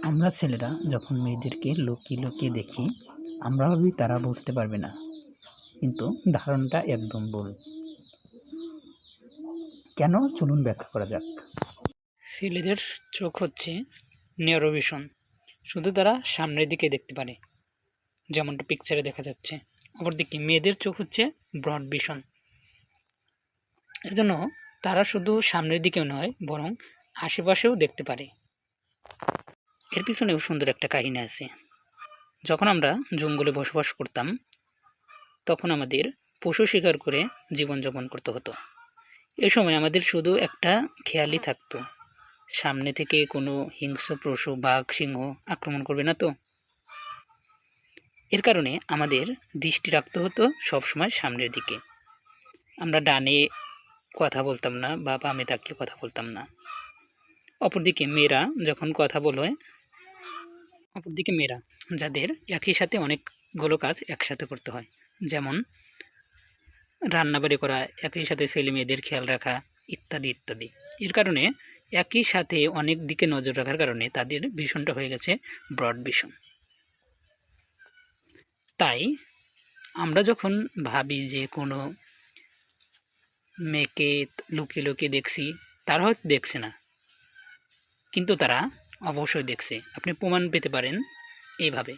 আমরা ছেলেরা যখন মেয়েদেরকে লুকিয়ে লুকিয়ে দেখি, আমরা ভাবি তারা বুঝতে পারবে না, কিন্তু ধারণাটা একদম ভুল। কেন? চলুন ব্যাখ্যা করা যাক। ছেলেদের চোখ হচ্ছে ন্যারোভিশন, শুধু তারা সামনের দিকে দেখতে পারে, যেমনটা পিকচারে দেখা যাচ্ছে। অপরদিকে মেয়েদের চোখ হচ্ছে ব্রড ভিশন, এর জন্য তারা শুধু সামনের দিকেও নয় বরং আশেপাশেও দেখতে পারে। এর পিছনেও সুন্দর একটা কাহিনী আছে। যখন আমরা জঙ্গলে বসবাস করতাম, তখন আমাদের পশু শিকার করে জীবনযাপন করতে হতো। এ সময় আমাদের শুধু একটা খেয়ালই থাকতো, সামনে থেকে কোনো হিংস্র পশু, বাঘ, সিংহ আক্রমণ করবে না তো। এর কারণে আমাদের দৃষ্টি রাখতে হতো সবসময় সামনের দিকে। আমরা ডানে কথা বলতাম না বা বামে তাকিয়ে কথা বলতাম না। অপরদিকে মেয়েরা যখন কথা বলে, অপরদিকে মেয়েরা যাদের একই সাথে অনেকগুলো কাজ একসাথে করতে হয়, যেমন রান্নাবাড়ি করা, একই সাথে ছেলে মেয়েদের খেয়াল রাখা, ইত্যাদি ইত্যাদি। এর কারণে একই সাথে অনেক দিকে নজর রাখার কারণে তাদের ভিশনটা হয়ে গেছে ব্রড ভিশন। তাই আমরা যখন ভাবি যে কোনো মেয়েকে লুকিয়ে লুকিয়ে দেখছি, তারা হয়তো দেখছে না, কিন্তু তারা অবশ্যই দেখছে। আপনি প্রমাণ পেতে পারেন এইভাবে।